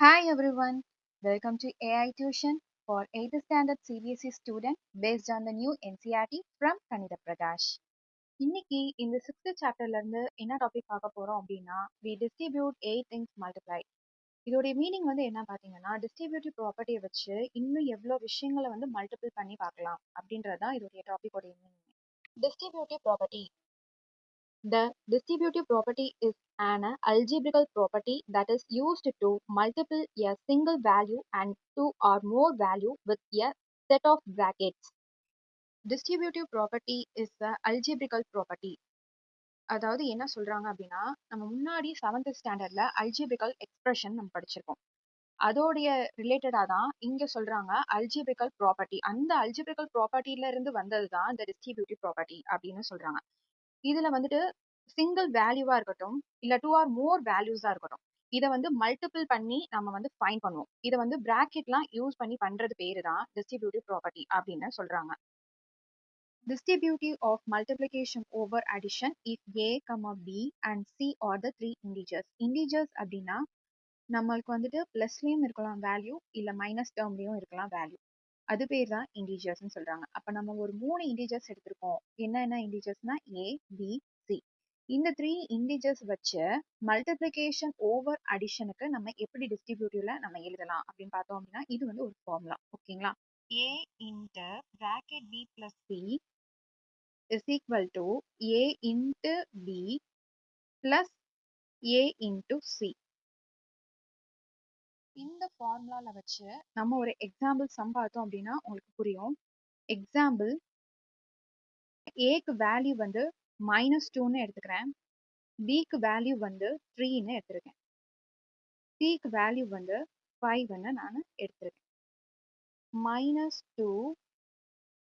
Hi everyone, welcome to AI Tuition for 8th Standard CBSE student based on the new NCERT from Kanitha Prakash. இன்னைக்கு இந்த 6th சாப்டர்ல இருந்து என்ன topic பார்க்க போறோம் அப்படின்னா we distribute 8 things multiply. இதோட மீனிங் வந்து என்ன பாத்தீங்கன்னா டிஸ்ட்ரிபியூட்டிவ் ப்ராப்பர்ட்டியை வச்சு இன்னும் எவ்வளவு விஷயங்களை வந்து மல்டிபிள் பண்ணி பார்க்கலாம் அப்படின்றதுதான் இதோடைய டாபிக் உடைய meaning. Distributive property. The distributive property is an algebraical property that is used to multiply a single value and two or more value with a set of brackets. Distributive property is the algebraical property. அதாவது என்ன சொல்றாங்க அப்படின்னா நம்ம முன்னாடி 7th ஸ்டாண்டர்ட்ல அல்ஜிபிரிக்கல் expression நம்ம படிச்சிருக்கோம். அதோடைய ரிலேட்டடா தான் இங்க சொல்றாங்க அல்ஜிபிரிக்கல் ப்ராப்பர்ட்டி. அந்த அல்ஜிபிரிக்கல் ப்ராப்பர்ட்டில இருந்து வந்தது தான் இந்த டிஸ்ட்ரிபியூட்டிவ் ப்ராப்பர்ட்டி அப்படின்னு சொல்றாங்க. இதுல வந்துட்டு சிங்கிள் வேல்யூவா இருக்கட்டும் இல்ல 2 ஆர் மோர் வேல்யூஸா இருக்கட்டும் இதை வந்து மல்டிபிள் பண்ணி நம்ம வந்து ஃபைண்ட் பண்ணுவோம். இதை வந்து பிராக்கெட்லாம் யூஸ் பண்ணி பண்றது பேரு தான் டிஸ்ட்ரிபியூட்டிவ் ப்ராப்பர்ட்டி அப்படின்னு சொல்றாங்க. Distributive of multiplication over addition if a, b and c are the three integers. Integers அப்படின்னா நம்மளுக்கு வந்துட்டு பிளஸ்லயும் இருக்கலாம் வேல்யூ இல்ல மைனஸ் டேர்ம்லயும் இருக்கலாம் வேல்யூ. அது பேர் தான் இன்டிஜர்ஸ்னு சொல்றாங்க. அப்ப நம்ம ஒரு 3 இன்டிஜர்ஸ் எடுத்திருக்கோம். என்னென்ன இன்டிஜர்ஸ்னா a, b, c. இந்த 3 இன்டிஜர்ஸ் வச்சு மல்டிப்ளிகேஷன் ஓவர் அடிஷனுக்கு நம்ம எப்படி டிஸ்ட்ரிபியூட்டிவ்ல நம்ம எழுதலாம் அப்படின்னு பார்த்தோம் அப்படின்னா இது வந்து ஒரு ஃபார்முலா. ஓகேங்களா? a into bracket b plus c is equal to a into b plus a into c. இந்த ஃபார்முலால வச்சு நம்ம ஒரு எக்ஸாம்பிள் சம் பார்த்தோம் அப்படின்னா உங்களுக்கு புரியும். எக்ஸாம்பிள் ஏக்கு வேல்யூ வந்து -2ன்னு எடுத்துக்கிறேன். பிக்கு வேல்யூ வந்து 3ன்னு எடுத்திருக்கேன். சிக்கு வேல்யூ வந்து 5ன்னு நான் எடுத்திருக்கேன். -2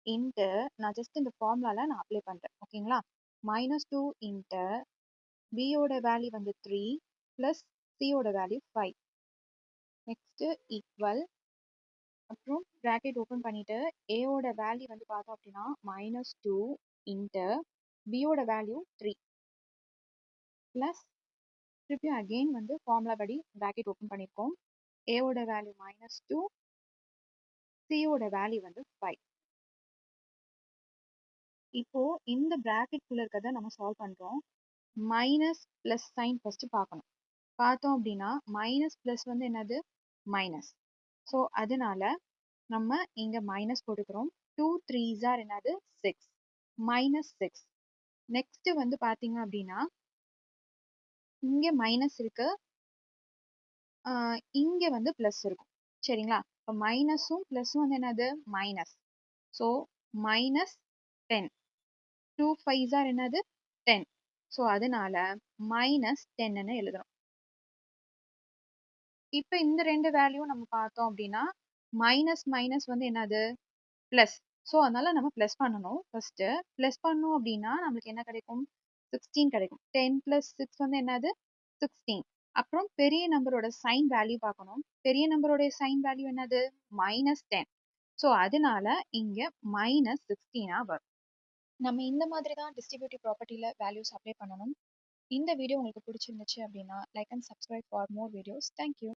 இன்ட்டு நான் ஜஸ்ட் இந்த ஃபார்முலால நான் அப்ளை பண்றேன். ஓகேங்களா? -2 இன்ட்டு பியோட வேல்யூ வந்து 3 பிளஸ் சியோட வேல்யூ 5. நெக்ஸ்ட் ஈக்குவல் அப்புறம் பிராக்கெட் ஓபன் பண்ணிட்டு ஏவோட வேல்யூ வந்து பார்த்தோம் அப்படின்னா -2 இன்ட்டு பியோட வேல்யூ 3 பிளஸ் திருப்பியும் அகெயின் வந்து ஃபார்முலா படி பிராக்கெட் ஓபன் பண்ணியிருக்கோம். ஏவோட வேல்யூ -2 சியோட வேல்யூ வந்து 5. இப்போ இந்த பிராக்கெட் குள்ள இருக்கிறத நம்ம சால்வ் பண்றோம். மைனஸ் பிளஸ் சைன் ஃபர்ஸ்ட் பார்க்கணும். பார்த்தோம் அப்படின்னா மைனஸ் பிளஸ் வந்து என்னது மைனஸ். ஸோ அதனால நம்ம இங்க மைனஸ் போட்டுக்கிறோம். 2 3s ஆர் என்னது 6 -6. நெக்ஸ்ட் வந்து பாத்தீங்க அப்படின்னா இங்க மைனஸ் இருக்கு, இங்க வந்து பிளஸ் இருக்கும். சரிங்களா? இப்போ மைனஸும் பிளஸும் வந்து என்னது மைனஸ். ஸோ -10. 2 5s ஆர் என்னது 10. ஸோ அதனால -10ன்னு எழுதுறோம். இப்போ இந்த ரெண்டு வேல்யூ நம்ம பார்த்தோம் அப்படின்னா மைனஸ் மைனஸ் வந்து என்னது பிளஸ். ஸோ அதனால நம்ம பிளஸ் பண்ணணும். ஃபர்ஸ்ட் பிளஸ் பண்ணோம் அப்படின்னா நம்மளுக்கு என்ன கிடைக்கும் 16 கிடைக்கும். 10 பிளஸ் 6 வந்து என்னது 16. அப்புறம் பெரிய நம்பரோட சைன் வேல்யூ பார்க்கணும். பெரிய நம்பரோட சைன் வேல்யூ என்னது -10. ஸோ அதனால இங்க -16 வரும். நம்ம இந்த மாதிரி தான் டிஸ்ட்ரிபியூட்டிவ் ப்ராப்பர்ட்டில வேல்யூஸ் அப்ளை பண்ணணும். இந்த வீடியோ உங்களுக்கு பிடிச்சிருந்துச்சு அப்படின்னா like and subscribe for more videos. Thank you.